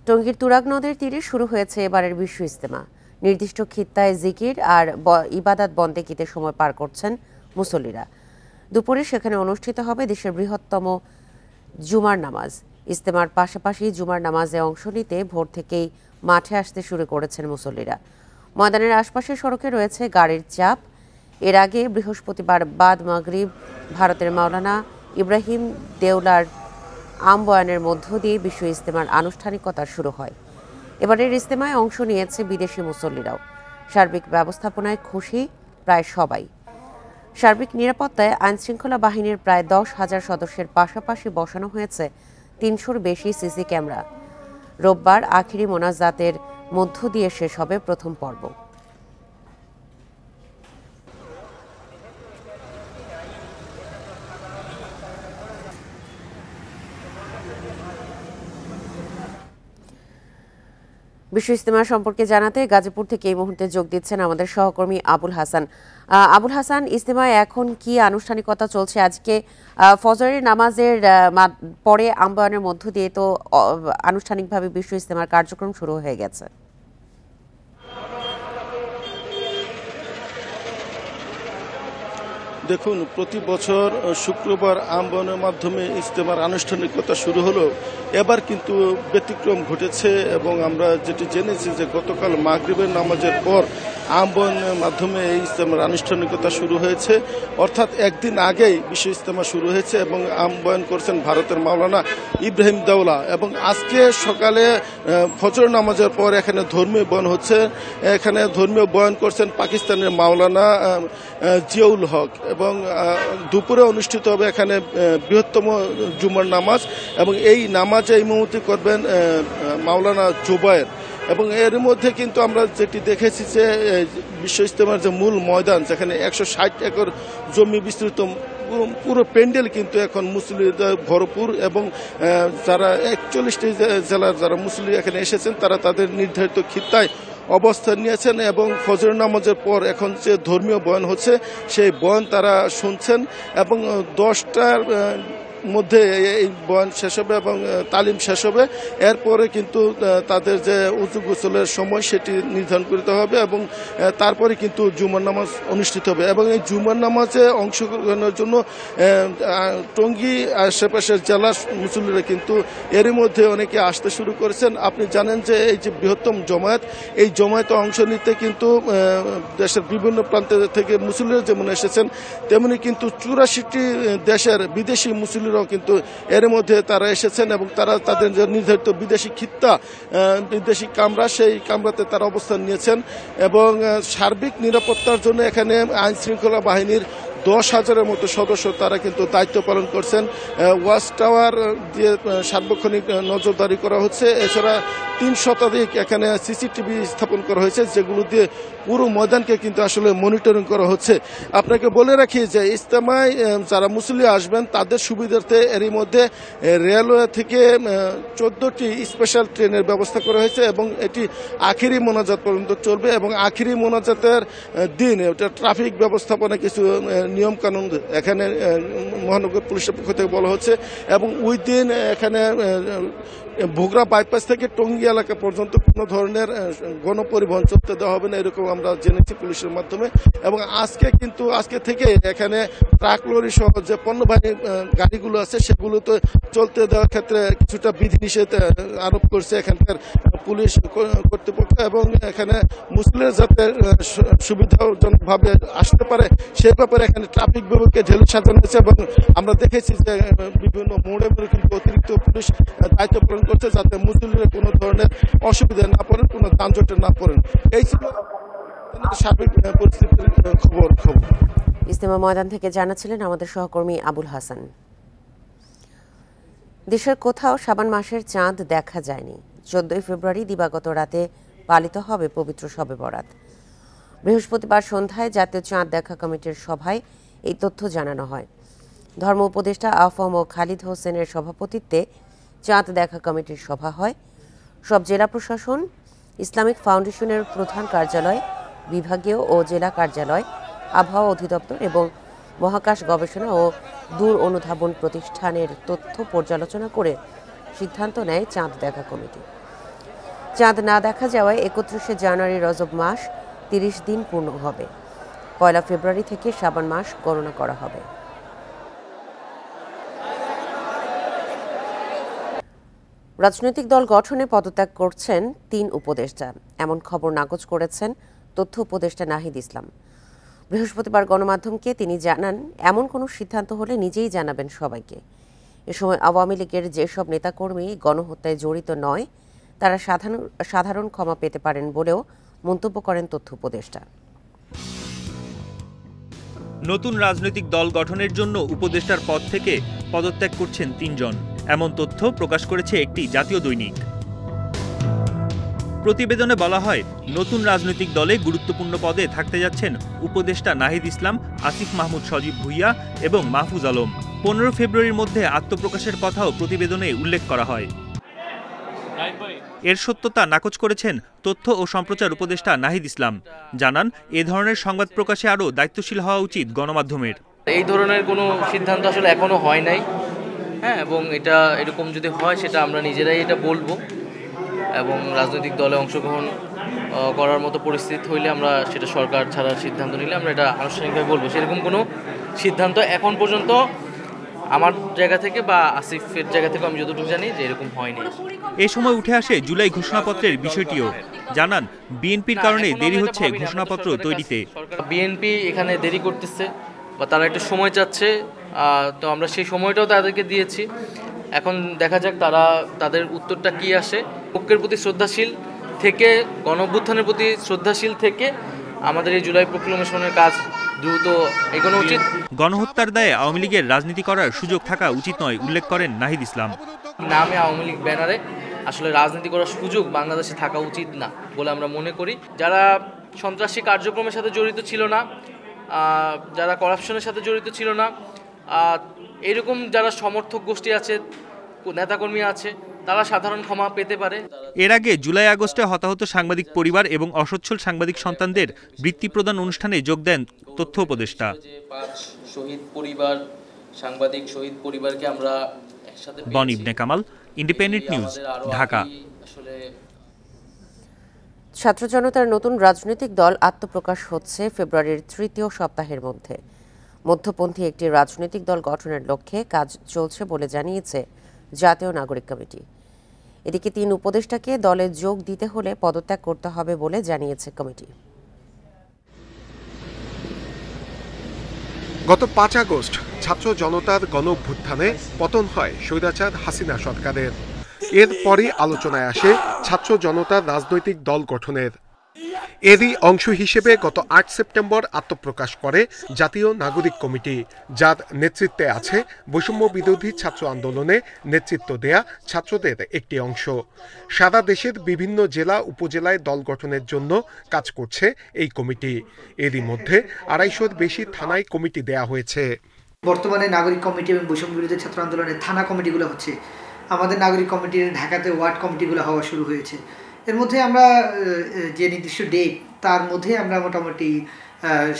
টঙ্গীর তুরাগ নদের তীরে শুরু হয়েছে এবারের বিশ্ব ইজতেমা। নির্দিষ্ট খিত্তায় জিকির আর ইবাদত বন্দেগীতে সময় পার করছেন মুসল্লিরা। দুপুরে সেখানে অনুষ্ঠিত হবে দেশের বৃহত্তম জুমার নামাজ। ইজতেমার পাশাপাশি জুমার নামাজে অংশ নিতে ভোর থেকেই মাঠে আসতে শুরু করেছেন মুসল্লিরা। ময়দানের আশপাশের সড়কে রয়েছে গাড়ির চাপ। এর আগে বৃহস্পতিবার বাদ মাগরিব ভারতের মাওলানা ইব্রাহিম দেওলার আমবয়ানের মধ্য দিয়ে বিশ্ব ইজতেমার আনুষ্ঠানিকতা শুরু হয়। এবারের ইজতেমায় অংশ নিয়েছে বিদেশি মুসল্লিরাও। সার্বিক ব্যবস্থাপনায় খুশি প্রায় সবাই। সার্বিক নিরাপত্তায় আইনশৃঙ্খলা বাহিনীর প্রায় 10,000 সদস্যের পাশাপাশি বসানো হয়েছে 300-র বেশি সিসি ক্যামেরা। রোববার আখিরি মোনাজাতের মধ্য দিয়ে শেষ হবে প্রথম পর্ব। বিশ্ব ইজতেমা সম্পর্কে জানাতে গাজীপুর থেকে এই মুহূর্তে যোগ দিচ্ছেন আমাদের সহকর্মী আবুল হাসান। আবুল হাসান, ইজতেমায় এখন কি আনুষ্ঠানিকতা চলছে? আজকে ফজরের নামাজের পরে আমবায়নের মধ্য দিয়ে তো আনুষ্ঠানিকভাবে বিশ্ব ইজতেমার কার্যক্রম শুরু হয়ে গেছে। দেখুন, প্রতি বছর শুক্রবার আমবায়নের মাধ্যমে ইজতেমার আনুষ্ঠানিকতা শুরু হলো। এবার কিন্তু ব্যতিক্রম ঘটেছে এবং আমরা যেটি জেনেছি যে গতকাল মাগরিবের নামাজের পর আমবায়নের মাধ্যমে এই ইজতেমার আনুষ্ঠানিকতা শুরু হয়েছে। অর্থাৎ একদিন আগেই বিশ্ব ইজতেমা শুরু হয়েছে এবং আমবায়ন করছেন ভারতের মাওলানা ইব্রাহিম দেওলা। এবং আজকে সকালে ফজর নামাজের পর এখানে ধর্মীয় বয়ান হচ্ছে। এখানে ধর্মীয় বয়ান করছেন পাকিস্তানের মাওলানা জিয়াউল হক এবং দুপুরে অনুষ্ঠিত হবে এখানে বৃহত্তম জুমার নামাজ এবং এই নামাজে ইমামতি করবেন মাওলানা জুবায়ের। এবং এর মধ্যে কিন্তু আমরা যেটি দেখেছি যে বিশ্ব ইজতেমার যে মূল ময়দান, যেখানে 160 একর জমি বিস্তৃত, পুরো প্যান্ডেল কিন্তু এখন মুসল্লিদের ভরপুর এবং যারা 41টি জেলার যারা মুসল্লি এখানে এসেছেন তারা তাদের নির্ধারিত খিত্তায় অবস্থান নিয়েছেন এবং ফজর নামাজের পর এখন যে ধর্মীয় বয়ান হচ্ছে সেই বয়ান তারা শুনছেন এবং 10টার মধ্যে এই বয়ান শেষ হবে এবং তালিম শেষ হবে। এরপরে কিন্তু তাদের যে উযু গোসলের সময় সেটি নির্ধারণ করতে হবে এবং তারপরে কিন্তু জুমার নামাজ অনুষ্ঠিত হবে। এবং এই জুমার নামাজে অংশগ্রহণের জন্য টঙ্গী আশেপাশের জেলার মুসল্লিরা কিন্তু এরই মধ্যে অনেকে আসতে শুরু করেছেন। আপনি জানেন যে এই যে বৃহত্তম জমায়েত, এই জমায়েতে অংশ নিতে কিন্তু দেশের বিভিন্ন প্রান্ত থেকে মুসল্লিরা যেমন এসেছেন, তেমনি কিন্তু 84টি দেশের বিদেশি মুসল্লিরাও কিন্তু এর মধ্যে তারা এসেছেন এবং তারা তাদের যে নির্ধারিত বিদেশি খিত্তা, বিদেশি কামরা, সেই কামরাতে তারা অবস্থান নিয়েছেন। এবং সার্বিক নিরাপত্তার জন্য এখানে আইনশৃঙ্খলা বাহিনীর 10,000-এর মতো সদস্য তারা কিন্তু দায়িত্ব পালন করছেন। ওয়াচ টাওয়ার দিয়ে সার্বক্ষণিক নজরদারি করা হচ্ছে। এছাড়া 3 শতাধিক এখানে সিসিটিভি স্থাপন করা হয়েছে, যেগুলো দিয়ে পুরো ময়দানকে কিন্তু আসলে মনিটরিং করা হচ্ছে। আপনাকে বলে রাখি যে ইজতেমায় যারা মুসল্লি আসবেন তাদের সুবিধার্থে এরই মধ্যে রেলওয়ে থেকে 14টি স্পেশাল ট্রেনের ব্যবস্থা করা হয়েছে এবং এটি আখিরি মোনাজাত পর্যন্ত চলবে। এবং আখিরি মোনাজাতের দিন এটা ট্রাফিক ব্যবস্থাপনা কিছু নিয়মকানুন এখানে মহানগর পুলিশের পক্ষ থেকে বলা হচ্ছে এবং ওই দিন এখানে ভোগড়া বাইপাস থেকে টঙ্গী এলাকা পর্যন্ত কোনো ধরনের গণপরিবহন চলতে দেওয়া হবে না, এরকম আমরা জেনেছি পুলিশের মাধ্যমে। এবং আজকে থেকে এখানে ট্রাক লরি সহ যে পণ্যবাহী গাড়িগুলো আছে সেগুলো তো চলতে দেওয়ার ক্ষেত্রে কিছুটা বিধিনিষেধ আরোপ করছে এখানকার পুলিশ কর্তৃপক্ষ। এবং এখানে মুসলিমরা যাতে সুবিধাজনকভাবে আসতে পারে সেই ব্যাপারে এখানে ট্রাফিক বিভাগকে ঢেলে সাজানো হয়েছে এবং আমরা দেখেছি যে বিভিন্ন মোড়ে মোড়ে কিন্তু অতিরিক্ত পুলিশ দায়িত্ব পালন করছে যাতে মুসলিমরা কোনো ধরনের অসুবিধা না পড়েন, কোনো যানজটে না পড়েন। এই ছিল সার্বিক পরিস্থিতির খবর। ইজতেমা ময়দান থেকে জানাচ্ছিলেন আমাদের সহকর্মী আবুল হাসান। দেশের কোথাও শাবান মাসের চাঁদ দেখা যায়নি। 14 ফেব্রুয়ারি দিবাগত রাতে পালিত হবে পবিত্র শবে বরাত। বৃহস্পতিবার সন্ধ্যায় জাতীয় চাঁদ দেখা কমিটির সভায় এই তথ্য জানানো হয়। ধর্ম উপদেষ্টা আফম ও খালিদ হোসেনের সভাপতিত্বে চাঁদ দেখা কমিটির সভা হয়। সব জেলা প্রশাসন, ইসলামিক ফাউন্ডেশনের প্রধান কার্যালয়, বিভাগীয় ও জেলা কার্যালয়, আবহাওয়া অধিদপ্তর এবং মহাকাশ গবেষণা ও দূর অনুধাবন প্রতিষ্ঠানের তথ্য পর্যালোচনা করে সিদ্ধান্ত নেয় চাঁদ দেখা কমিটি। চাঁদ না দেখা যাওয়ায় ৩১শে জানুয়ারি রজব মাস ৩০ দিন পূর্ণ হবে। ১ ফেব্রুয়ারি থেকে শাবান মাস গণনা করা হবে। রাজনৈতিক দল গঠনে পদত্যাগ করছেন ৩ উপদেষ্টা, এমন খবর নাকচ করেছেন তথ্য উপদেষ্টা নাহিদ ইসলাম। বৃহস্পতিবার গণমাধ্যমকে তিনি জানান, এমন কোনো সিদ্ধান্ত হলে নিজেই জানাবেন সবাইকে। এ সময় আওয়ামী লীগের যেসব নেতাকর্মী গণহত্যায় জড়িত নয় তারা সাধারণ ক্ষমা পেতে পারেন বলেও মন্তব্য করেন তথ্য উপদেষ্টা। নতুন রাজনৈতিক দল গঠনের জন্য উপদেষ্টার পদ থেকে পদত্যাগ করছেন ৩ জন, এমন তথ্য প্রকাশ করেছে একটি জাতীয় দৈনিক। প্রতিবেদনে বলা হয়, নতুন রাজনৈতিক দলে গুরুত্বপূর্ণ পদে থাকতে যাচ্ছেন উপদেষ্টা নাহিদ ইসলাম, আসিফ মাহমুদ সজীব ভুইয়া এবং মাহফুজ আলম। ১৫ ফেব্রুয়ারির মধ্যে আত্মপ্রকাশের কথাও প্রতিবেদনে উল্লেখ করা হয়। এর সত্যতা নাকচ করেছেন তথ্য ও সম্প্রচার উপদেষ্টা নাহিদ ইসলাম। জানান, এ ধরনের সংবাদ প্রকাশে আরও দায়িত্বশীল হওয়া উচিত গণমাধ্যমের। এই ধরনের কোনো সিদ্ধান্ত আসলে এখনো হয় নাই, হ্যাঁ, এবং এটা এরকম যদি হয় সেটা আমরা নিজেরাই এটা বলবো, এবং রাজনৈতিক দলে অংশগ্রহণ করার মতো পরিস্থিতি হইলে আমরা সেটা সরকার ছাড়ার সিদ্ধান্ত নিলে আমরা এটা আনুষ্ঠানিকভাবে বলবো। সেরকম কোনো সিদ্ধান্ত এখন পর্যন্ত আমার জায়গা থেকে বা আসিফের জায়গা থেকে আমি যতটুকু জানি যে এরকম হয়নি। এ সময় উঠে আসে জুলাই ঘোষণাপত্রের বিষয়টিও। জানান, বিএনপির কারণে দেরি হচ্ছে ঘোষণাপত্র তৈরিতে। বিএনপি এখানে দেরি করতেছে বা তারা একটা সময় চাচ্ছে, তো আমরা সেই সময়টাও তাদেরকে দিয়েছি। এখন দেখা যাক তারা তাদের উত্তরটা কি আসে। পক্ষের প্রতি শ্রদ্ধাশীল থেকে, গণঅভ্যুত্থানের প্রতি শ্রদ্ধাশীল থেকে আমাদের এই জুলাই প্রক্লেমেশনের কাজ দ্রুত এগোনো উচিত। গণহত্যার দায়ে আওয়ামী লীগের রাজনীতি করার সুযোগ থাকা উচিত নয় উল্লেখ করেন নাহিদ ইসলাম। নামে আওয়ামী লীগ ব্যানারে আসলে রাজনীতি করার সুযোগ বাংলাদেশে থাকা উচিত না বলে আমরা মনে করি। যারা সন্ত্রাসী কার্যক্রমের সাথে জড়িত ছিল না, যারা করাপশনের সাথে জড়িত ছিল না, এরকম যারা সমর্থক গোষ্ঠী আছে, নেতাকর্মী আছে, তারা সাধারণ ক্ষমা পেতে পারে। এর আগে জুলাই আগস্টে হতাহত সাংবাদিক পরিবার এবং অসচ্ছল সাংবাদিক সন্তানদের বৃত্তি প্রদান অনুষ্ঠানে যোগ দেন তথ্য উপদেষ্টা। 5 শহীদ পরিবার, সাংবাদিক শহীদ পরিবারকে আমরা একসাথে। বন ইবনে কামাল, ইন্ডিপেন্ডেন্ট নিউজ, ঢাকা। ছাত্র জনতার নতুন রাজনৈতিক দল আত্মপ্রকাশ হচ্ছে ফেব্রুয়ারির ৩য় সপ্তাহের মধ্যে। মধ্যপন্থী একটি রাজনৈতিক দল গঠনের লক্ষ্যে কাজ চলছে বলে জানিয়েছে জাতীয় নাগরিক কমিটি। এদিকে ৩ উপদেষ্টাকে দলে যোগ দিতে হলে পদত্যাগ করতে হবে বলে জানিয়েছে কমিটি। গত ৫ আগস্ট ছাত্র জনতার গণঅভ্যুত্থানে পতন হয় স্বৈরাচার হাসিনা সরকারের। এরপরই আলোচনায় আসে ছাত্র জনতার রাজনৈতিক দল গঠনের। এরই অংশ হিসেবে গত ৮ সেপ্টেম্বর আত্মপ্রকাশ করে জাতীয় নাগরিক কমিটি, যার নেতৃত্বে আছে বৈষম্য বিরোধী ছাত্র আন্দোলনে নেতৃত্ব দেয়া ছাত্রদের একটি অংশ। সারা দেশের বিভিন্ন জেলা উপজেলায় দল গঠনের জন্য কাজ করছে এই কমিটি। এরই মধ্যে ২৫০-র বেশি থানায় কমিটি দেয়া হয়েছে। বর্তমানে নাগরিক কমিটি এবং বৈষম্য বিরোধী ছাত্র আন্দোলনের থানা কমিটিগুলো হচ্ছে, আমাদের নাগরিক কমিটির ঢাকাতে ওয়ার্ড কমিটিগুলো হওয়া শুরু হয়েছে। এর মধ্যে আমরা যে নির্দিষ্ট ডেট, তার মধ্যে আমরা মোটামুটি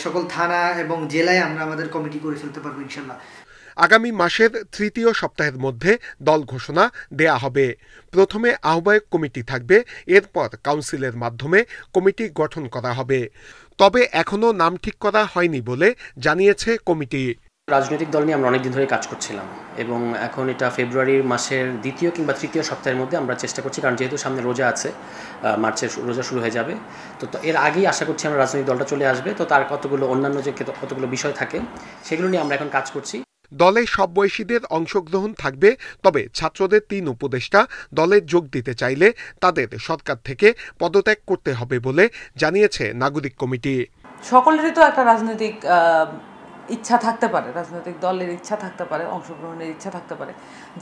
সকল থানা এবং জেলায় আমরা আমাদের কমিটি করে ফেলতে পারবো ইনশাল্লাহ। আগামী মাসের ৩য় সপ্তাহের মধ্যে দল ঘোষণা দেয়া হবে। প্রথমে আহ্বায়ক কমিটি থাকবে, এরপর কাউন্সিলের মাধ্যমে কমিটি গঠন করা হবে। তবে এখনও নাম ঠিক করা হয়নি বলে জানিয়েছে কমিটি। রাজনৈতিক দল নিয়ে আমরা অনেকদিন ধরে কাজ করছিলাম এবং এখন এটা ফেব্রুয়ারি মাসের ২য় কিংবা ৩য় সপ্তাহের মধ্যে আমরা চেষ্টা করছি, কারণ যেহেতু সামনে রোজা আছে, মার্চের রোজা শুরু হয়ে যাবে, তো এর আগেই আশা করছি আমরা রাজনৈতিক দলটা চলে আসবে। তো তার কতগুলো অন্যান্য যে কতগুলো বিষয় থাকে সেগুলো নিয়ে আমরা এখন কাজ করছি। দলে সব বয়সীদের অংশগ্রহণ থাকবে, তবে ছাত্রদের ৩ উপদেষ্টা দলে যোগ দিতে চাইলে তাদের সরকার থেকে পদত্যাগ করতে হবে বলে জানিয়েছে নাগরিক কমিটি। সকলেরই তো একটা রাজনৈতিক ইচ্ছা থাকতে পারে, রাজনৈতিক দলের ইচ্ছা থাকতে পারে, অংশগ্রহণের ইচ্ছা থাকতে পারে।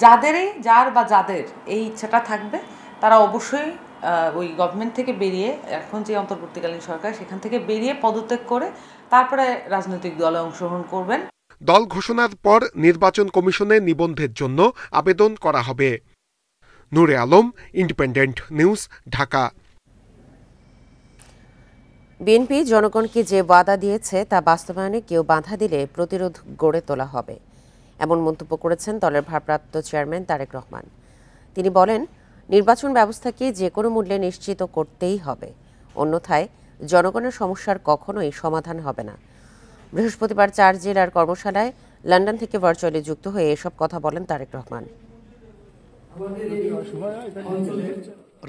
যাদের এই ইচ্ছাটা থাকবে তারা অবশ্যই ওই গভর্নমেন্ট থেকে বেরিয়ে, এখন যে অন্তর্বর্তীকালীন সরকার সেখান থেকে বেরিয়ে পদত্যাগ করে তারপরে রাজনৈতিক দলে অংশগ্রহণ করবেন। দল ঘোষণার পর নির্বাচন কমিশনে নিবন্ধের জন্য আবেদন করা হবে। Nure Alam, independent news, Dhaka. BNP জনগণকে যে ওয়াদা দিয়েছে তা বাস্তবায়নে কেউ বাধা দিলে প্রতিরোধ গড়ে তোলা হবে, এমন মন্তব্য করেছেন দলের ভারপ্রাপ্ত চেয়ারম্যান তারেক রহমান। তিনি বলেন, নির্বাচন ব্যবস্থাকে যে কোনো মূল্যে নিশ্চিত করতেই হবে, অন্যথায় জনগণের সমস্যার কখনোই সমাধান হবে না। বৃহস্পতিবার 4 জেলার কর্মশালায় লন্ডন থেকে ভার্চুয়ালি যুক্ত হয়ে এসব কথা বলেন তারেক রহমান।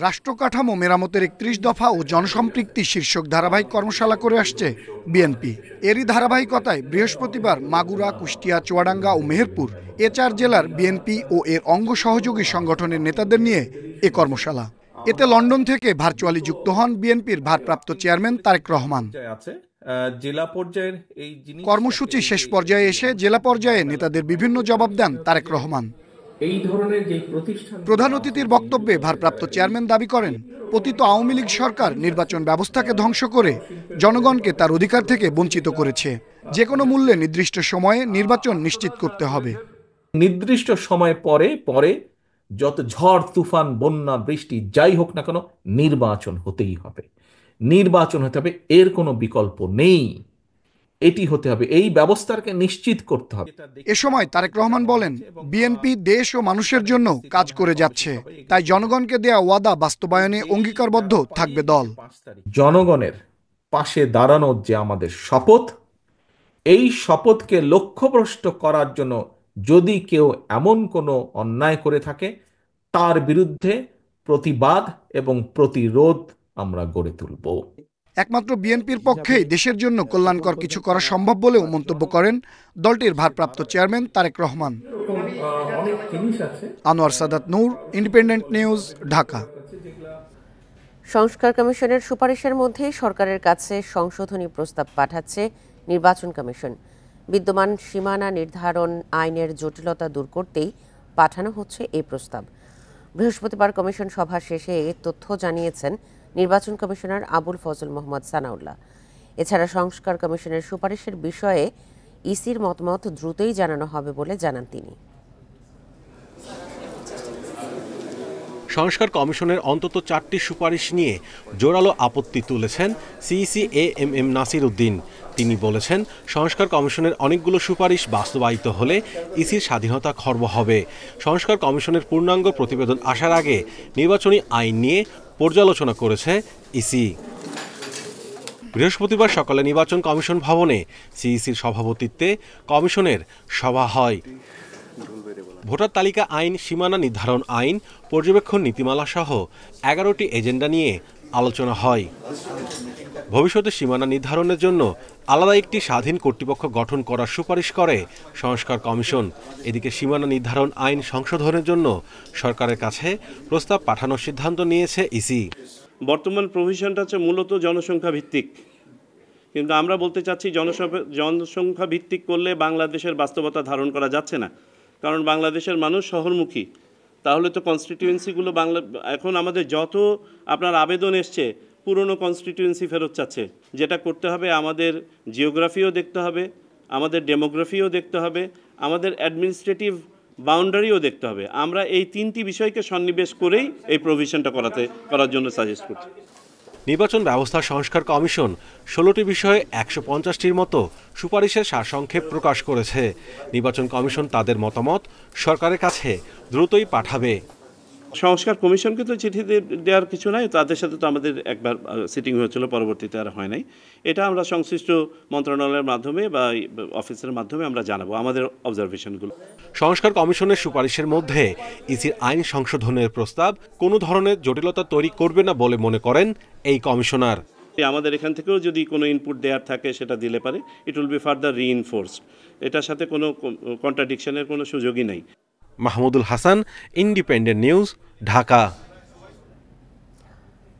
রাষ্ট্রকাঠামো মেরামতের 31 দফা ও জনসম্পৃক্তি শীর্ষক ধারাবাহিক কর্মশালা করে আসছে বিএনপি। এরই ধারাবাহিকতায় বৃহস্পতিবার মাগুরা, কুষ্টিয়া, চুয়াডাঙ্গা ও মেহেরপুর এ 4 জেলার বিএনপি ও এর অঙ্গ সহযোগী সংগঠনের নেতাদের নিয়ে এ কর্মশালা। এতে লন্ডন থেকে ভার্চুয়ালি যুক্ত হন বিএনপির ভারপ্রাপ্ত চেয়ারম্যান তারেক রহমান। কর্মসূচি শেষ পর্যায়ে এসে জেলা পর্যায়ে নেতাদের বিভিন্ন জবাব দেন তারেক রহমান। প্রধান অতিথির বক্তব্যে ভারপ্রাপ্ত চেয়ারম্যান দাবি করেন, পতিত আওয়ামী লীগ সরকার নির্বাচন ব্যবস্থাকে ধ্বংস করে জনগণকে তার অধিকার থেকে বঞ্চিত করেছে। যে কোনো মূল্যে নির্দিষ্ট সময়ে নির্বাচন নিশ্চিত করতে হবে। নির্দিষ্ট সময় পরে যত ঝড়, তুফান, বন্যা, বৃষ্টি যাই হোক না কেন নির্বাচন হতেই হবে। নির্বাচন হতে হবে, এর কোনো বিকল্প নেই। এটি হতে হবে, এই ব্যবস্থাকে নিশ্চিত করতে হবে। এ সময় তারেক রহমান বলেন, বিএনপি দেশ ও মানুষের জন্য কাজ করে যাচ্ছে, তাই জনগণকে দেয়া ওয়াদা বাস্তবায়নে অঙ্গীকারবদ্ধ থাকবে দল। জনগণের পাশে দাঁড়ানোর যে আমাদের শপথ, এই শপথকে লক্ষ্যভ্রষ্ট করার জন্য যদি কেউ এমন কোনো অন্যায় করে থাকে তার বিরুদ্ধে প্রতিবাদ এবং প্রতিরোধ আমরা গড়ে তুলব। একমাত্র বিএনপির পক্ষেই দেশের জন্য কল্যাণকর কিছু করা সম্ভব বলেও মন্তব্য করেন দলটির ভারপ্রাপ্ত চেয়ারম্যান তারেক রহমান। আনোয়ার সাদাত নূর, ইন্ডিপেন্ডেন্ট নিউজ, ঢাকা। সংস্কার কমিশনের সুপারিশের মধ্যে সরকারের কাছে সংশোধনী প্রস্তাব পাঠাচ্ছে নির্বাচন কমিশন। বিদ্যমান সীমানা নির্ধারণ আইনের জটিলতা দূর করতেই পাঠানো হচ্ছে এই প্রস্তাব। বৃহস্পতিবার কমিশন সভা শেষে এ তথ্য জানিয়েছেন নির্বাচন কমিশনার আবুল ফজল মোহাম্মদ সানাউল্লাহ। এছাড়া সংস্কার কমিশনের সুপারিশের বিষয়ে ইসির মতামত দ্রুতই জানানো হবে বলে জানান তিনি। সংস্কার কমিশনের অন্তত 4টি সুপারিশ নিয়ে জোরালো আপত্তি তুলেছেন সিইসি এএমএম নাসির উদ্দিন। তিনি বলেছেন, সংস্কার কমিশনের অনেকগুলো সুপারিশ বাস্তবায়িত হলে ইসির স্বাধীনতা খর্ব হবে। সংস্কার কমিশনের পূর্ণাঙ্গ প্রতিবেদন আসার আগে নির্বাচনী আইন নিয়ে পর্যালোচনা করেছে ইসি। বৃহস্পতিবার সকালে নির্বাচন কমিশন ভবনে সিইসির সভাপতিত্বে কমিশনের সভা হয়। ভোটার তালিকা আইন, সীমানা নির্ধারণ আইন, পর্যবেক্ষণ নীতিমালা সহ 11টি এজেন্ডা নিয়ে আলোচনা হয়। ভবিষ্যতে সীমানা নির্ধারণের জন্য আলাদা একটি স্বাধীন কর্তৃপক্ষ গঠন করার সুপারিশ করে সংস্কার কমিশন। এদিকে সীমানা নির্ধারণ আইন সংশোধনের জন্য সরকারের কাছে প্রস্তাব পাঠানোর সিদ্ধান্ত নিয়েছে ইসি। বর্তমান প্রভিশনটা হচ্ছে মূলত জনসংখ্যা ভিত্তিক, কিন্তু আমরা বলতে চাচ্ছি জনসংখ্যা ভিত্তিক করলে বাংলাদেশের বাস্তবতা ধারণ করা যাচ্ছে না, কারণ বাংলাদেশের মানুষ শহরমুখী। তাহলে তো কনস্টিটিউয়েন্সিগুলো এখন আমাদের যত আপনার আবেদন এসছে পুরনো কনস্টিটিউয়েন্সি ফেরত চাচ্ছে। যেটা করতে হবে, আমাদের জিওগ্রাফিও দেখতে হবে, আমাদের ডেমোগ্রাফিও দেখতে হবে, আমাদের অ্যাডমিনিস্ট্রেটিভ বাউন্ডারিও দেখতে হবে। আমরা এই 3টি বিষয়কে সন্নিবেশ করেই এই প্রভিশনটা করার জন্য সাজেস্ট করছি। নির্বাচন ব্যবস্থা সংস্কার কমিশন 16টি বিষয়ে 150টির মতো সুপারিশের সারসংক্ষেপ প্রকাশ করেছে। নির্বাচন কমিশন তাদের মতামত সরকারের কাছে দ্রুতই পাঠাবে। সংস্কার কমিশনকে তো চিঠি দেওয়ার কিছু নাই, তাদের সাথে তো আমাদের একবার সিটিং হয়েছিল, পরবর্তীতে আর হয় নাই। এটা আমরা সংশ্লিষ্ট মন্ত্রণালয়ের মাধ্যমে বা অফিসের মাধ্যমে আমরা জানাবো আমাদের অবজারভেশনগুলো। সংস্কার কমিশনের সুপারিশের মধ্যে ইসির আইন সংশোধনের প্রস্তাব কোনো ধরনের জটিলতা তৈরি করবে না বলে মনে করেন এই কমিশনার। আমাদের এখান থেকেও যদি কোনো ইনপুট দেওয়ার থাকে সেটা দিলে পারে, it will be further reinforced. এটার সাথে কোনো কন্ট্রাডিকশনের কোনো সুযোগই নাই। Mahmudul Hasan, independent news, Dhaka.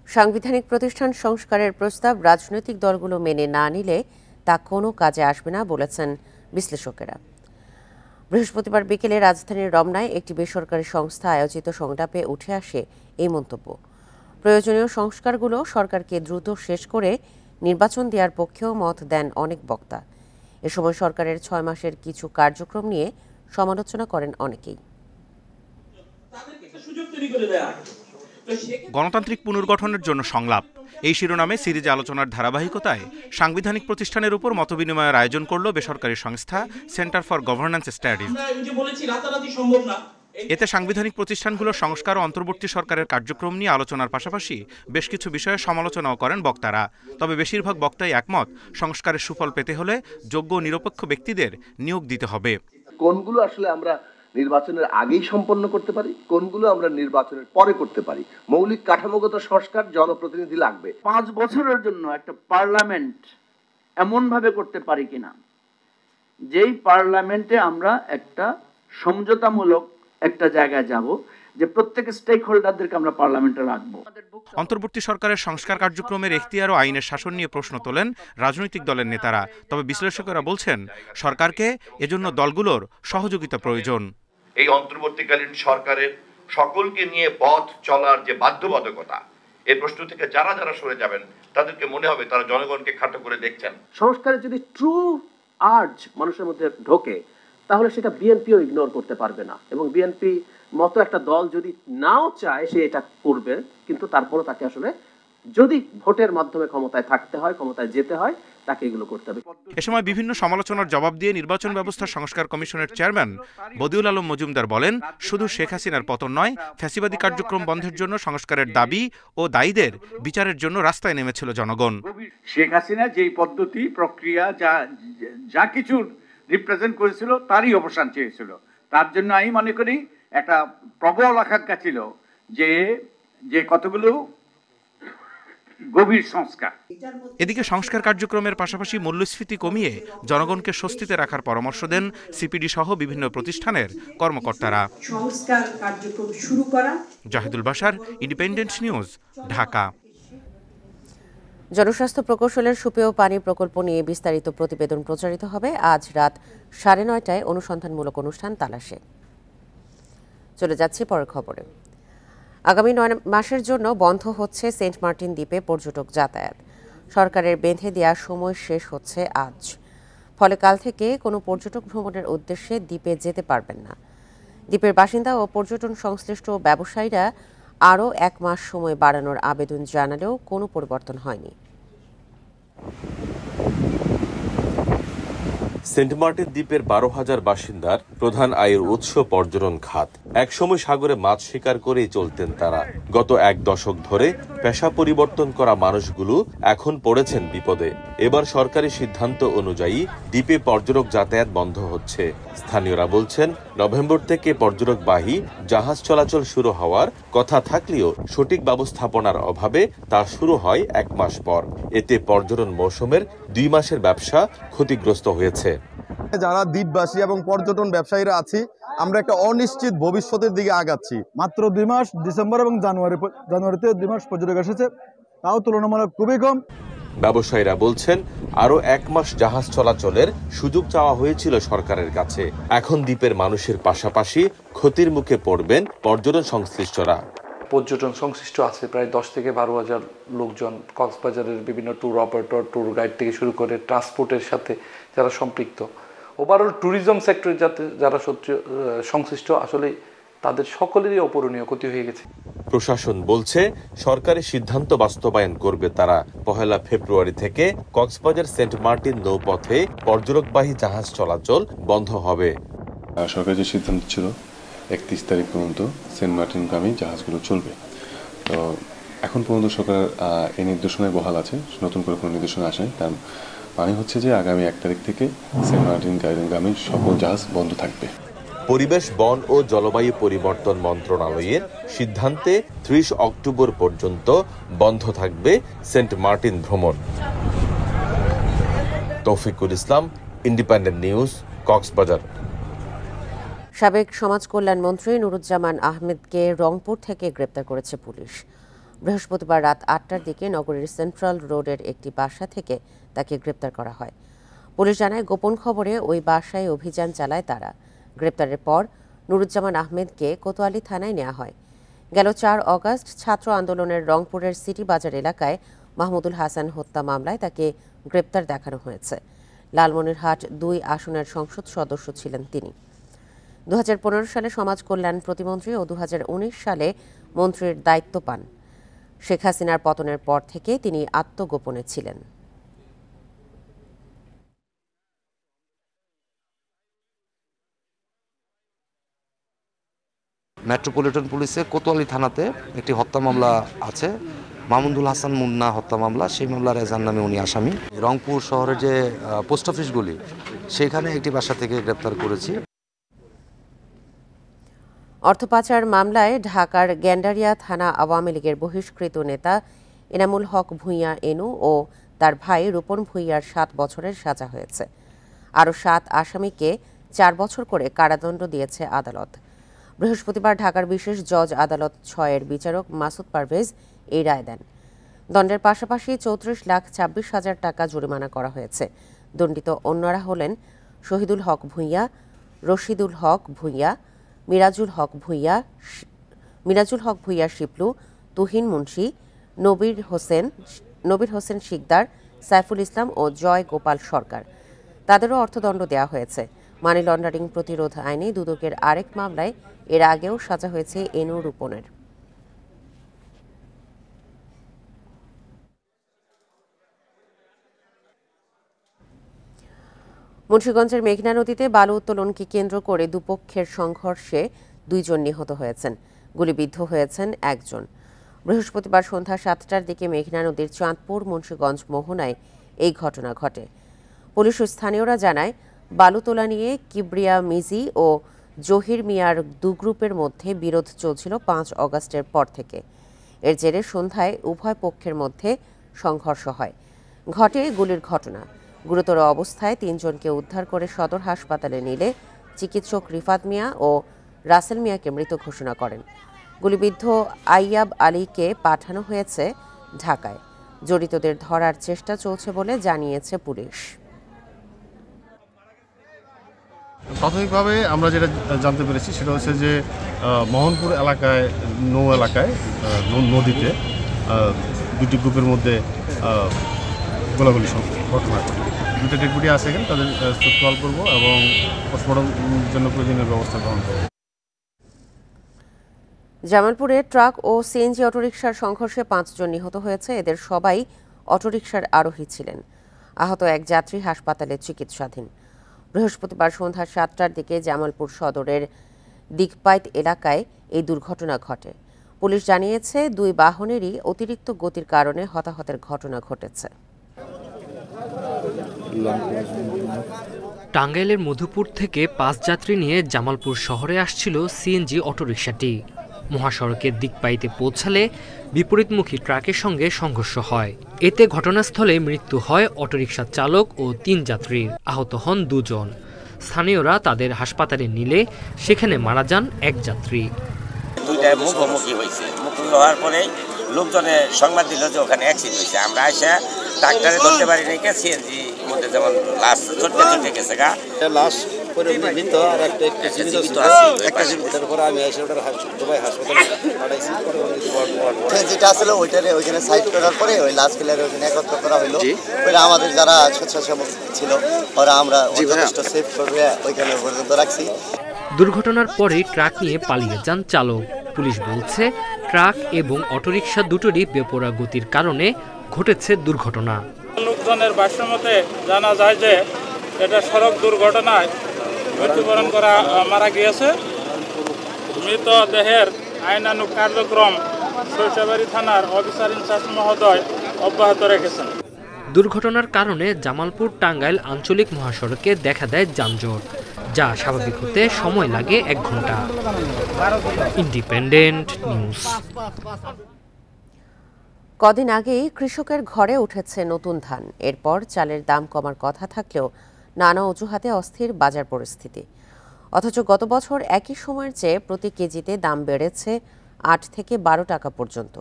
সাংবিধানিক প্রতিষ্ঠান সংস্কারের প্রস্তাব রাজনৈতিক দলগুলো মেনে না নিলে তা কোনো কাজে আসবে না বলেছেন বিশ্লেষকেরা। বৃহস্পতিবার বিকেলে রাজধানীর রমনায় একটি বেসরকারি সংস্থা আয়োজিত সংলাপে উঠে আসে এই মন্তব্য। প্রয়োজনীয় সংস্কারগুলো সরকারকে দ্রুত শেষ করে নির্বাচন দেওয়ার পক্ষেও মত দেন অনেক বক্তা। এ সময় সরকারের 6 মাসের কিছু কার্যক্রম নিয়ে সমালোচনা করেন অনেকেই। গণতান্ত্রিক পুনর্গঠনের জন্য সংলাপ, এই শিরোনামে সিরিজ আলোচনার ধারাবাহিকতায় সাংবিধানিক প্রতিষ্ঠানের উপর মতবিনিময়ের আয়োজন করল বেসরকারি সংস্থা সেন্টার ফর গভর্নেন্স স্টাডিজ। এতে সাংবিধানিক প্রতিষ্ঠানগুলোর সংস্কার ও অন্তর্বর্তী সরকারের কার্যক্রম নিয়ে আলোচনার পাশাপাশি বেশ কিছু বিষয়ে সমালোচনাও করেন বক্তারা। তবে বেশিরভাগ বক্তাই একমত, সংস্কারের সুফল পেতে হলে যোগ্য ও নিরপেক্ষ ব্যক্তিদের নিয়োগ দিতে হবে। কোনগুলো আসলে আমরা নির্বাচনের আগেই সম্পন্ন করতে পারি, কোনগুলো আমরা নির্বাচনের পরে করতে পারি। মৌলিক কাঠামোগত সংস্কার জনপ্রতিনিধি লাগবে। 5 বছরের জন্য একটা পার্লামেন্ট এমন ভাবে করতে পারি কিনা যেই পার্লামেন্টে আমরা একটা সমঝোতামূলক একটা জায়গায় যাব, যে প্রত্যেক স্টেক হোল্ডারদেরকে আমরা পার্লামেন্টে রাখবো। অন্তর্বর্তী সরকারের সংস্কার কার্যক্রমের এখতিয়ার ও আইনের শাসন নিয়ে প্রশ্ন তোলেন রাজনৈতিক দলের নেতারা। তবে বিশ্লেষকেরা বলছেন, সরকারকে এজন্য দলগুলোর সহযোগিতা প্রয়োজন। এই অন্তর্বর্তীকালীন সরকারের সকলকে নিয়ে পথ চলার যে বাধ্যবাধকতা, এই প্রশ্ন থেকে যারা যারা সরে যাবেন তাদেরকে মনে হবে তারা জনগণকে খাটো করে দেখছেন। সংস্কারে যদি ট্রু আর্জ মানুষের মধ্যে ঢোকে, তাহলে সেটা বিএনপিও ইগনোর করতে পারবে না। এবং বিএনপি মতো একটা দল যদি নাও চায় সে এটা করবে, কিন্তু তারপরও তাকে আসলে যদি ভোটের মাধ্যমে ক্ষমতায় থাকতে হয়, ক্ষমতায় যেতে হয়, তাকে এগুলো করতে হবে। এ সময় বিভিন্ন সমালোচনার জবাব দিয়ে নির্বাচন ব্যবস্থা সংস্কার কমিশনের চেয়ারম্যান বদিউল আলম মজুমদার বলেন, শুধু শেখ হাসিনার পতন নয়, ফ্যাসিবাদী কার্যক্রম বন্ধের জন্য সংস্কারের দাবি ও দায়ীদের বিচারের জন্য রাস্তায় নেমেছিল জনগণ। শেখ হাসিনা যেই পদ্ধতি প্রক্রিয়া যা কিছু রিপ্রেজেন্ট করেছিল তারই অবসান চেয়েছিল। তার জন্য আমি মনে করি একটা প্রবল আকাঙ্ক্ষা ছিল যে কতগুলো গভীর সংস্কার। এদিকে সংস্কার কার্যক্রমের পাশাপাশি মূল্যস্ফীতি কমিয়ে জনগণকে স্বস্তিতে রাখার পরামর্শ দেন সিপিডি সহ বিভিন্ন প্রতিষ্ঠানের কর্মকর্তারা। সংস্কার কার্যক্রম শুরু করা। Zahidul Bashar, independent news, Dhaka. জনস্বাস্থ্য প্রকৌশলের সুপেয় পানি প্রকল্প নিয়ে বিস্তারিত প্রতিবেদন প্রচারিত হবে আজ রাত 9:30টায় অনুসন্ধানমূলক অনুষ্ঠান তালাশে। চলে যাচ্ছি পরের খবরে। আগামী 9 মাসের জন্য বন্ধ হচ্ছে সেন্ট মার্টিন দ্বীপে পর্যটক যাতায়াত। সরকারের বেঁধে দেওয়া সময় শেষ হচ্ছে আজ। ফলে কাল থেকে কোনো পর্যটক ভ্রমণের উদ্দেশ্যে দ্বীপে যেতে পারবেন না। দ্বীপের বাসিন্দা ও পর্যটন সংশ্লিষ্ট ব্যবসায়ীরা আরও 1 মাস সময় বাড়ানোর আবেদন জানালেও কোনো পরিবর্তন হয়নি। সেন্ট মার্টিন দ্বীপের 12,000 বাসিন্দার প্রধান আয়ের উৎস পর্যটন খাত। একসময় সাগরে মাছ শিকার করেই চলতেন তারা। গত 1 দশক ধরে পেশা পরিবর্তন করা মানুষগুলো এখন পড়েছেন বিপদে। এবার সরকারি সিদ্ধান্ত অনুযায়ী দ্বীপে পর্যটক যাতায়াত বন্ধ হচ্ছে। স্থানীয়রা বলছেন, নভেম্বর থেকে পর্যটকবাহী জাহাজ চলাচল শুরু হওয়ার কথা থাকলেও সঠিক ব্যবস্থাপনার অভাবে তা শুরু হয় 1 মাস পর। এতে পর্যটন মৌসুমের 2 মাসের ব্যবসা ক্ষতিগ্রস্ত হয়েছে। যারা দ্বীপবাসী এবং পর্যটন ব্যবসায়ীরা আছি, আমরা একটা অনিশ্চিত ভবিষ্যতের দিকে আগাচ্ছি। মাত্র 2 মাস, ডিসেম্বর এবং জানুয়ারিতে 2 মাস পর্যটক এসেছে, তাও তুলনামূলক খুবই কম। ব্যবসায়ীরা বলছেন, আরও 1 মাস জাহাজ চলাচলের সুযোগ চাওয়া হয়েছিল সরকারের কাছে। এখন দ্বীপের মানুষের পাশাপাশি ক্ষতির মুখে পড়বেন পর্যটন সংশ্লিষ্টরা। পর্যটন সংশ্লিষ্ট আছে প্রায় 10 থেকে 12,000 লোকজন। কক্সবাজারের বিভিন্ন ট্যুর অপারেটর, ট্যুর গাইড থেকে শুরু করে ট্রান্সপোর্টের সাথে যারা সম্পৃক্ত, ওভারঅল ট্যুরিজম সেক্টরে যারা সংশ্লিষ্ট, আসলে তাদের সকলেরই অপূরণীয় ক্ষতি হয়ে গেছে। প্রশাসন বলছে, সরকারি সিদ্ধান্ত বাস্তবায়ন করবে তারা। 1 ফেব্রুয়ারি থেকে কক্সবাজার সেন্ট মার্টিন নৌপথে পর্যটকবাহী জাহাজ চলাচল বন্ধ হবে। সরকারের যে সিদ্ধান্ত ছিল 31 তারিখ পর্যন্ত সেন্ট মার্টিনগামী জাহাজগুলো চলবে। তো এখন পর্যন্ত সরকার এই নির্দেশনায় বহাল আছে, নতুন করে কোনো নির্দেশনা আসেনি। তার মানে হচ্ছে যে আগামী 1 তারিখ থেকে সেন্ট মার্টিনগামী সকল জাহাজ বন্ধ থাকবে। পরিবেশ, বন ও জলবায়ু পরিবর্তন মন্ত্রণালয়ের সিদ্ধান্তে 30 অক্টোবর পর্যন্ত বন্ধ থাকবে সেন্ট মার্টিন ভ্রমণ। তৌফিকুল ইসলাম, ইন্ডিপেন্ডেন্ট নিউজ, কক্সবাজার। সাবেক সমাজ কল্যাণ মন্ত্রী নুরুজ্জামান আহমেদকে রংপুর থেকে গ্রেপ্তার করেছে পুলিশ। বৃহস্পতিবার রাত 8টার দিকে নগরীর সেন্ট্রাল রোডের একটি বাসা থেকে তাকে গ্রেপ্তার করা হয়। পুলিশ জানায়, গোপন খবরে ওই বাসায় অভিযান চালায় তারা। গ্রেপ্তারের পর নুরুজ্জামান আহমেদকে কোতোয়ালি থানায় নেওয়া হয়। গেল 4 অগস্ট ছাত্র আন্দোলনের রংপুরের সিটি বাজার এলাকায় মাহমুদুল হাসান হত্যা মামলায় তাকে গ্রেপ্তার দেখানো হয়েছে। লালমনিরহাট 2 আসনের সংসদ সদস্য ছিলেন তিনি। 2015 সালে সমাজ কল্যাণ প্রতিমন্ত্রী ও 2019 সালে মন্ত্রীর দায়িত্ব পান। শেখ হাসিনার পতনের পর থেকে তিনি আত্মগোপনে ছিলেন। মেট্রোপলিটন পুলিশে কোতোয়ালি থানাতে একটি হত্যা মামলা আছে, মামুনুল হাসান মুন্না হত্যা মামলা। সেই মামলার এজাহার নামে উনি আসামি। রংপুর শহরের যে পোস্ট অফিসগুলি সেখানে একটি বাসা থেকে গ্রেপ্তার করেছি। অর্থ পাচার মামলায় ঢাকার গ্যান্ডারিয়া থানা আওয়ামী লীগের বহিষ্কৃত নেতা এনামুল হক ভূঁইয়া এনু ও তার ভাই রূপন ভূঁইয়ার 7 বছরের সাজা হয়েছে। আরও 7 আসামিকে 4 বছর করে কারাদণ্ড দিয়েছে আদালত। বৃহস্পতিবার ঢাকার বিশেষ জজ আদালত 6-এর বিচারক মাসুদ পারভেজ এই রায় দেন। দণ্ডের পাশাপাশি 34,26,000 টাকা জরিমানা করা হয়েছে। দণ্ডিত অন্যরা হলেন শহীদুল হক ভূঁইয়া, রশিদুল হক ভূঁইয়া, মিরাজুল হক ভূঁইয়া শিপলু, তুহিন মুন্সি, নবীর হোসেন শিকদার, সাইফুল ইসলাম ও জয় গোপাল সরকার। তাদেরও অর্থদণ্ড দেওয়া হয়েছে। মানি লন্ডারিং প্রতিরোধ আইনে দুদকের আরেক মামলায় এর আগেও সাজা হয়েছে এনু রূপনের। মুন্সিগঞ্জের মেঘনা নদীতে বালু উত্তোলনকে কেন্দ্র করে দুপক্ষের সংঘর্ষে 2 জন নিহত হয়েছেন, গুলিবিদ্ধ হয়েছেন 1 জন। বৃহস্পতিবার সন্ধ্যা 7টার দিকে মেঘনা নদীর চাঁদপুর মুন্সিগঞ্জ মোহনায় এই ঘটনা ঘটে। পুলিশ ও স্থানীয়রা জানায়, বালু তোলা নিয়ে কিবরিয়া মিজি ও জহির মিয়ার 2 গ্রুপের মধ্যে বিরোধ চলছিল 5 অগাস্টের পর থেকে। এর জেরে সন্ধ্যায় উভয় পক্ষের মধ্যে সংঘর্ষ হয়। ঘটে গুলির ঘটনা। গুরুতর অবস্থায় 3 জনকে উদ্ধার করে সদর হাসপাতালে নিলে চিকিৎসক রিফাত মিয়া ও রাসেল মিয়াকে মৃত ঘোষণা করেন। গুলিবিদ্ধ আইয়াব আলীকে পাঠানো হয়েছে ঢাকায়। জড়িতদের ধরার চেষ্টা চলছে বলে জানিয়েছে পুলিশ। প্রাথমিকভাবে আমরা যেটা জানতে পেরেছি সেটা হচ্ছে যে মোহনপুর এলাকায় নদীতে 2টি গ্রুপের মধ্যে গোলাগুলি ঘটনা ঘটে। 2টা ডেড বডি আছে এখানে, তাদের কল করবো এবং পোস্টমর্টমের জন্য প্রয়োজনীয় ব্যবস্থা গ্রহণ করব। জামালপুরে ট্রাক ও সিএনজি অটোরিকশার সংঘর্ষে 5 জন নিহত হয়েছে। এদের সবাই অটোরিকশার আরোহী ছিলেন। আহত এক যাত্রী হাসপাতালে চিকিৎসাধীন। বৃহস্পতিবার সন্ধ্যা 7টার দিকে জামালপুর সদরের দিকপাইত এলাকায় এই দুর্ঘটনা ঘটে। পুলিশ জানিয়েছে 2 বাহনেরই অতিরিক্ত গতির কারণে হতাহতের ঘটনা ঘটেছে। টাঙ্গাইলের মধুপুর থেকে 5 যাত্রী নিয়ে জামালপুর শহরে আসছিল সিএনজি অটোরিকশাটি। মহাসড়কের দিকপাইতে পৌঁছালে বিপরীতমুখী ট্রাকের সঙ্গে সংঘর্ষ হয়। এতে ঘটনাস্থলে মৃত্যু হয় অটোরিকশার চালক ও 3 যাত্রীর। আহত হন 2 জন। স্থানীয়রা তাদের হাসপাতালে নিলে সেখানে মারা যান 1 যাত্রী। দুইটায় মুখোমুখি হয়েছে। মুখোমুখি হওয়ার পরে লোকজনে সংবাদ দিল যে ওখানে অ্যাক্সিডেন্ট হয়েছে। আমরা এসে ডাক্তারে ধরতে পারি নাই, সিএনজি মধ্যে যেমন লাশ ছটকে গেছে গা, লাশ জীবিত আর একটা জীবিত আছে। পরে আমি এসে ওটার দুবাই হাসপাতালে পাঠাইছি। যেটা আসলে ওইখানে সাইড করার পরে ওই লাশ ফেলার ওইখানে একত্র করা হলো। ওইটা আমাদের যারা স্বেচ্ছাসেবক ছিল ওরা আমরা যথেষ্ট সেফ করে ওইখানে পর্যন্ত রাখছি। দুর্ঘটনার পরে ট্রাক নিয়ে পালিয়ে যান চালক। পুলিশ বলছে, ট্রাক এবং অটোরিকশা দুটোরই বেপরোয়া গতির কারণে ঘটেছে দুর্ঘটনা। লোকজনের ভাষ্য মতে জানা যায় যে এটা সড়ক দুর্ঘটনায় মৃত্যুবরণ করা মারা গিয়েছে। মৃতদেহের আইনানুগ কার্যক্রম সরিষাবাড়ি থানার অফিসার ইনচার্জ মহোদয় অব্যাহত রেখেছেন। দুর্ঘটনার কারণে জামালপুর টাঙ্গাইল আঞ্চলিক মহাসড়কে দেখা দেয় যানজট, যা স্বাভাবিক হতে সময় লাগে 1 ঘন্টা। Independent news. কদিন আগেই কৃষকের ঘরে উঠেছে নতুন ধান। এরপর চালের দাম কমার কথা থাকলেও নানা অজুহাতে অস্থির বাজার পরিস্থিতি। অথচ গত বছর একই সময়ের চেয়ে প্রতি কেজিতে দাম বেড়েছে 8 থেকে 12 টাকা পর্যন্ত।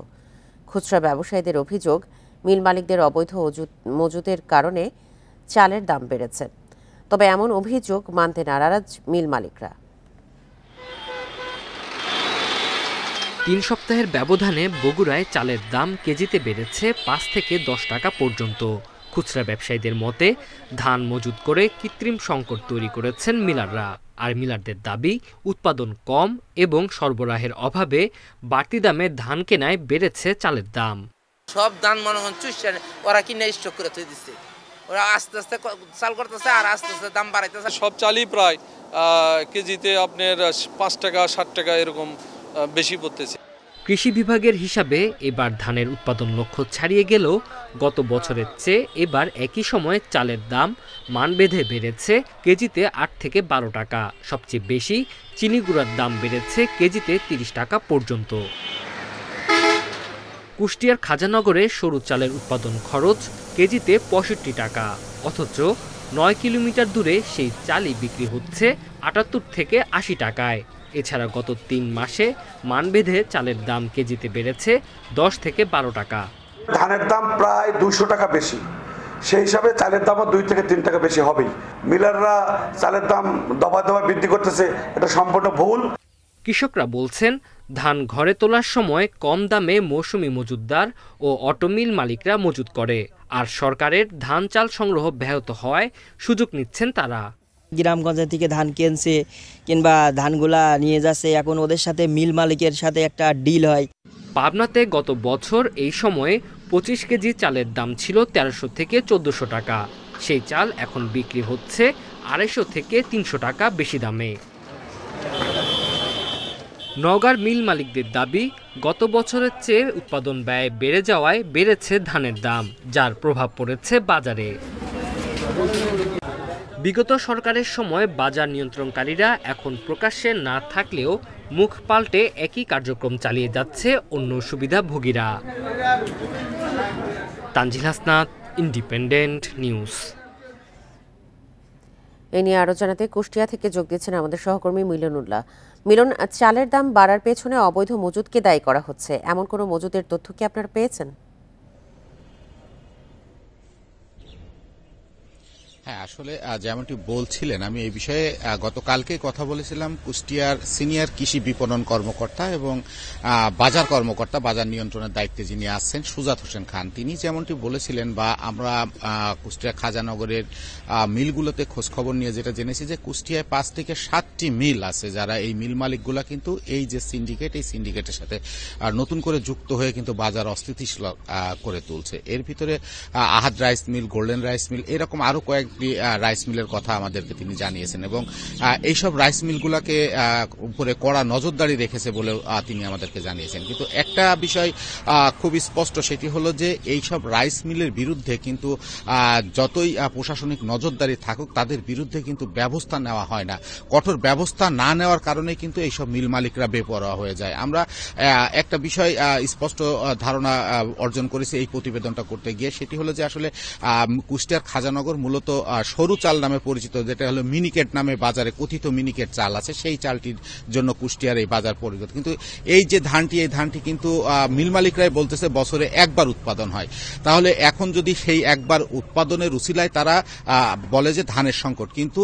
খুচরা ব্যবসায়ীদের অভিযোগ, মিল মালিকদের অবৈধ মজুদের কারণে চালের দাম বেড়েছে। তবে এমন অভিযোগ মানতে নারাজ মিল মালিকরা। 3 সপ্তাহের ব্যবধানে বগুড়ায় চালের দাম কেজিতে বেড়েছে 5 থেকে 10 টাকা পর্যন্ত। খুচরা ব্যবসায়ীদের মতে, ধান মজুত করে কৃত্রিম সংকট তৈরি করেছেন মিলাররা। আর মিলারদের দাবি, উৎপাদন কম এবং সরবরাহের অভাবে বাড়তি দামে ধান কেনায় বেড়েছে চালের দাম। সব ধান মনে হয় চুষে ওরা কিনে স্টক করে তুই দিচ্ছে। ওরা আস্তে আস্তে চাল করতেছে আর আস্তে আস্তে দাম বাড়াইতেছে। সব চালই প্রায় কেজিতে আপনার 5 টাকা 7 টাকা এরকম বেশি পড়তেছে। কৃষি বিভাগের হিসাবে এবার ধানের উৎপাদন লক্ষ্য ছাড়িয়ে গেলেও গত বছরের চেয়ে এবার একই সময়ে চালের দাম মান বেঁধে বেড়েছে কেজিতে ৮ থেকে ১২ টাকা। সবচেয়ে বেশি চিনি গুঁড়ার দাম বেড়েছে কেজিতে ৩০ টাকা পর্যন্ত। কুষ্টিয়ার খাজানগরে সরু চালের উৎপাদন খরচ কেজিতে ৬৫ টাকা, অথচ ৯ কিলোমিটার দূরে সেই চালই বিক্রি হচ্ছে ৭৮ থেকে ৮০ টাকায়। এছাড়া গত ৩ মাসে মানবেঁধে চালের দাম কেজিতে বেড়েছে ১০ থেকে ১২ টাকা। ধানের দাম প্রায় ২০০ টাকা বেশি, সেই হিসাবে চালের দামও ২ থেকে ৩ টাকা বেশি হবেই। মিলাররা চালের দাম দফায় দফায় বৃদ্ধি করতেছে, এটা সম্পূর্ণ ভুল। কৃষকরা বলছেন ধান ঘরে তোলার সময় কম দামে মৌসুমি মজুতদার ও অটোমিল মালিকরা মজুত করে, আর সরকারের ধান চাল সংগ্রহ ব্যাহত হওয়ায় সুযোগ নিচ্ছেন তারা। গ্রামগঞ্জ থেকে ধান কিনছে কিংবা ধানগুলা নিয়ে যাচ্ছে, এখন ওদের সাথে মিল মালিকের সাথে একটা ডিল হয়। পাবনাতে গত বছর এই সময়ে ২৫ কেজি চালের দাম ছিল ১৩০০ থেকে ১৪০০ টাকা। সেই চাল এখন বিক্রি হচ্ছে ২৫০ থেকে ৩০০ টাকা বেশি দামে। নওগাঁর মিল মালিকদের দাবি, গত বছরের চেয়ে উৎপাদন ব্যয় বেড়ে যাওয়ায় বেড়েছে ধানের দাম, যার প্রভাব পড়েছে বাজারে। বিগত সরকারের সময় বাজার নিয়ন্ত্রণকারীরা এখন প্রকাশ্যে না থাকলেও মুখ পাল্টে একই কার্যক্রম চালিয়ে যাচ্ছে অন্য সুবিধাভোগীরা। Tanzil Hasnat, independent news. এ নিয়ে আরো জানাতে কুষ্টিয়া থেকে যোগ দিচ্ছেন আমাদের সহকর্মী মিলনুল্লাহ। মিলন, চালের দাম বাড়ার পেছনে অবৈধ মজুতকে দায়ী করা হচ্ছে, এমন কোনো মজুতের তথ্য কি আপনারা পেয়েছেন? হ্যাঁ, আসলে যেমনটি বলছিলেন, আমি এই বিষয়ে গতকালকে কথা বলেছিলাম কুষ্টিয়ার সিনিয়র কৃষি বিপণন কর্মকর্তা এবং বাজার কর্মকর্তা, বাজার নিয়ন্ত্রণের দায়িত্বে যিনি আছেন সুজাত হোসেন খান। তিনি যেমনটি বলেছিলেন, বা আমরা কুষ্টিয়া খাজানগরের মিলগুলোতে খোঁজখবর নিয়ে যেটা জেনেছি যে কুষ্টিয়ায় ৫ থেকে ৭টি মিল আছে, যারা এই মিল মালিকগুলা কিন্তু এই যে সিন্ডিকেট, এই সিন্ডিকেটের সাথে নতুন করে যুক্ত হয়ে কিন্তু বাজার অস্থিতিশীল করে তুলছে। এর ভিতরে Ahad rice mill, golden rice mill, এরকম আরো কয়েক রাইস মিলের কথা আমাদেরকে তিনি জানিয়েছেন এবং এইসব রাইস মিলগুলোকে উপরে কড়া নজরদারি রেখেছে বলে তিনি আমাদেরকে জানিয়েছেন। কিন্তু একটা বিষয় খুব স্পষ্ট, সেটি হলো যে এইসব রাইস মিলের বিরুদ্ধে কিন্তু যতই প্রশাসনিক নজরদারি থাকুক, তাদের বিরুদ্ধে কিন্তু ব্যবস্থা নেওয়া হয় না। কঠোর ব্যবস্থা না নেওয়ার কারণে কিন্তু এইসব মিল মালিকরা বেপরোয়া হয়ে যায়। আমরা একটা বিষয় স্পষ্ট ধারণা অর্জন করেছি এই প্রতিবেদনটা করতে গিয়ে, সেটি হলো যে আসলে কুষ্টিয়ার খাজানগর মূলত সরু চাল নামে পরিচিত, যেটা হলো মিনিকেট নামে বাজারে কথিত মিনিকেট চাল আছে, সেই চালটির জন্য কুষ্টিয়ার এই বাজার পরিচিত। কিন্তু এই যে ধানটি, এই ধানটি কিন্তু মিল মালিকরাই বলতেছে বছরে একবার উৎপাদন হয়। তাহলে এখন যদি সেই একবার উৎপাদনের উছিলায় তারা বলে যে ধানের সংকট, কিন্তু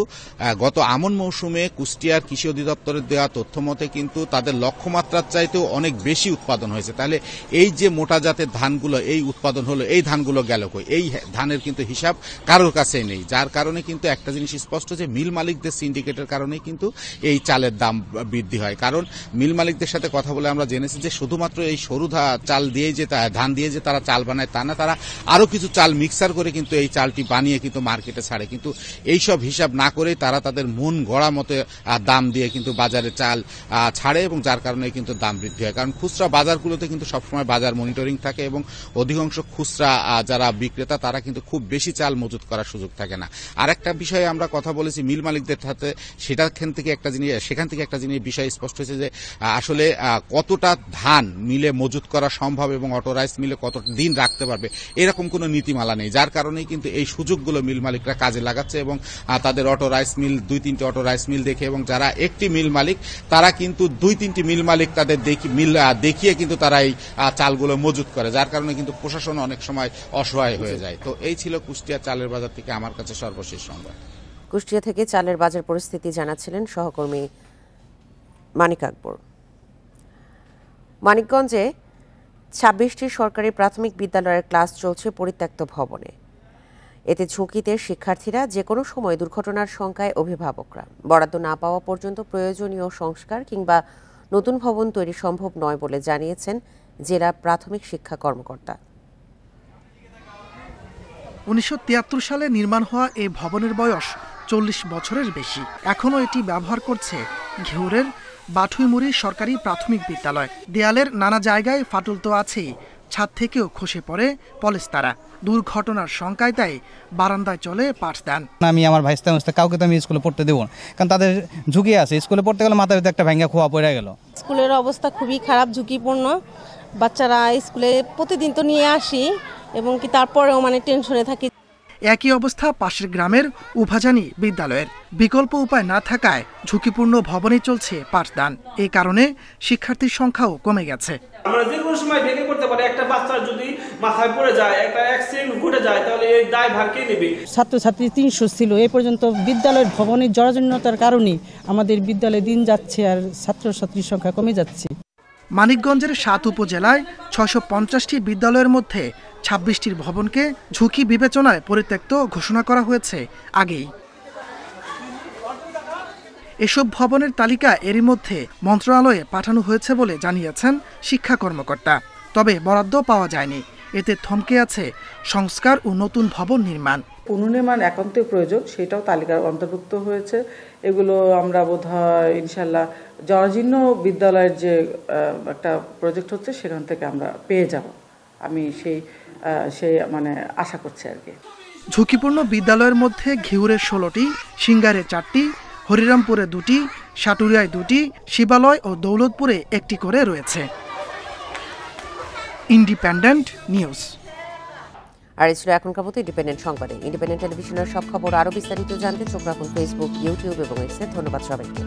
গত আমন মৌসুমে কুষ্টিয়ার কৃষি অধিদপ্তরের দেওয়া তথ্য মতে কিন্তু তাদের লক্ষ্যমাত্রার চাইতেও অনেক বেশি উৎপাদন হয়েছে। তাহলে এই যে মোটা জাতের ধানগুলো এই উৎপাদন হলো, এই ধানগুলো গেল কই? এই ধানের কিন্তু হিসাব কারোর কাছে নেই, যার কারণে কিন্তু একটা জিনিস স্পষ্ট যে মিল মালিকদের সিন্ডিকেটের কারণেই কিন্তু এই চালের দাম বৃদ্ধি হয়। কারণ মিল মালিকদের সাথে কথা বলে আমরা জেনেছি যে শুধুমাত্র এই সরু চাল দিয়ে যে ধান দিয়ে যে তারা চাল বানায় তা না, তারা আরো কিছু চাল মিক্সার করে কিন্তু এই চালটি বানিয়ে কিন্তু মার্কেটে ছাড়ে। কিন্তু এইসব হিসাব না করেই তারা তাদের মন গড়া মতো দাম দিয়ে কিন্তু বাজারে চাল ছাড়ে এবং যার কারণে কিন্তু দাম বৃদ্ধি হয়। কারণ খুচরা বাজারগুলোতে কিন্তু সবসময় বাজার মনিটরিং থাকে এবং অধিকাংশ খুচরা যারা বিক্রেতা তারা কিন্তু খুব বেশি চাল মজুত করার সুযোগ থাকে না। আরেকটা বিষয়ে আমরা কথা বলেছি মিল মালিকদের সাথে, সেখান থেকে একটা জিনিস বিষয় স্পষ্ট হয়েছে যে আসলে কতটা ধান মিলে মজুত করা সম্ভব এবং অটো রাইস মিলে কত দিন রাখতে পারবে এরকম কোনো নীতিমালা নেই, যার কারণেই কিন্তু এই সুযোগগুলো মিল মালিকরা কাজে লাগাচ্ছে এবং তাদের অটো রাইস মিল 2-3টি অটো রাইস মিল দেখে, এবং যারা একটি মিল মালিক তারা কিন্তু 2-3টি মিল মালিক তাদের দেখিয়ে কিন্তু তারা এই চালগুলো মজুত করে, যার কারণে কিন্তু প্রশাসন অনেক সময় অসহায় হয়ে যায়। তো এই ছিল কুষ্টিয়া চালের বাজার থেকে আমার কাছে সর্বশেষ সংবাদ। কুষ্টিয়া থেকে চালের বাজার পরিস্থিতি জানাচ্ছিলেন সহকর্মী মানিক আকবর। মানিকগঞ্জে 26টি সরকারি প্রাথমিক বিদ্যালয়ের ক্লাস চলছে পরিত্যক্ত ভবনে। এতে ঝুঁকিতে শিক্ষার্থীরা, যে কোনো সময় দুর্ঘটনার শঙ্কায় অভিভাবকরা। বরাদ্দ না পাওয়া পর্যন্ত প্রয়োজনীয় সংস্কার কিংবা নতুন ভবন তৈরি সম্ভব নয় বলে জানিয়েছেন জেলা প্রাথমিক শিক্ষা কর্মকর্তা। 1973 সালে নির্মাণ হওয়া এই ভবনের বয়স 40 বছরের বেশি। এখনও এটি ব্যবহার করছে ঘিউরের বাঠুইমুড়ি সরকারি প্রাথমিক বিদ্যালয়। দেয়ালের নানা জায়গায় ফাটল তো আছেই, ছাদ থেকেও খসে পড়ে পলেস্তারা। দুর্ঘটনার শঙ্কায় তাই বারান্দায় চলে পাঠদান। আমি আমার ভাইস্তা কাউকে তো আমি স্কুলে পড়তে দেবো না, কারণ তাদের ঝুঁকি আছে। স্কুলে পড়তে গেলে মাথার ভিতরে একটা ভেঙে খোয়া পড়ে গেল। স্কুলের অবস্থা খুবই খারাপ, ঝুঁকিপূর্ণ। বাচ্চারা স্কুলে প্রতিদিন তো নিয়ে আসি এবং কি তারপরেও টেনশনে থাকি। একই অবস্থা পাশের গ্রামের উভাজানি বিদ্যালয়ের। বিকল্প উপায় না থাকায় ঝুঁকিপূর্ণ ভবনে চলছে পাঠদান। এই কারণে শিক্ষার্থীর সংখ্যাও কমে গেছে। আমরা যে কোনো সময় ভেঙে পড়তে পারে, একটা বাচ্চার যদি মাথায় পড়ে যায়, একটা অ্যাক্সিডেন্ট ঘটে যায়, তাহলে এই দায়ভার কে নেবে? ছাত্রছাত্রী 300 ছিল। এই পর্যন্ত বিদ্যালয়ের ভবনের জরাজীর্ণতার কারণে আমাদের বিদ্যালয়ে দিন যাচ্ছে আর ছাত্রছাত্রীর সংখ্যা কমে যাচ্ছে। মানিকগঞ্জের 7 উপজেলায় 650টি বিদ্যালয়ের মধ্যে 26টির ভবনকে ঝুঁকি বিবেচনায় পরিত্যক্ত ঘোষণা করা হয়েছে আগেই। এসব ভবনের তালিকা এরই মধ্যে মন্ত্রণালয়ে পাঠানো হয়েছে বলে জানিয়েছেন শিক্ষা কর্মকর্তা। তবে বরাদ্দ পাওয়া যায়নি। এতে থমকে আছে সংস্কার ও নতুন ভবন নির্মাণ। পুনর্নির্মাণ একান্তই প্রয়োজন, সেটাও তালিকার অন্তর্ভুক্ত হয়েছে। এগুলো আমরা বোধহয় ইনশাল্লাহ জরাজীর্ণ বিদ্যালয়ের যে একটা প্রজেক্ট হচ্ছে সেখান থেকে আমরা পেয়ে যাব, আমি সেই আশা করছি আর কি। ঝুঁকিপূর্ণ বিদ্যালয়ের মধ্যে ঘিউরে 16টি, সিঙ্গারে 4টি, হরিরামপুরে 2টি, সাটুরিয়ায় 2টি, শিবালয় ও দৌলতপুরে 1টি করে রয়েছে। Independent news. আর এই ছিল এখনকার মতো ইন্ডিপেন্ডেন্ট সংবাদে। ইন্ডিপেন্ডেন্ট টেলিভিশনের সব খবর আরও বিস্তারিত জানতে চোখ রাখুন ফেসবুক, ইউটিউব এবং এক্সে। ধন্যবাদ সবাইকে।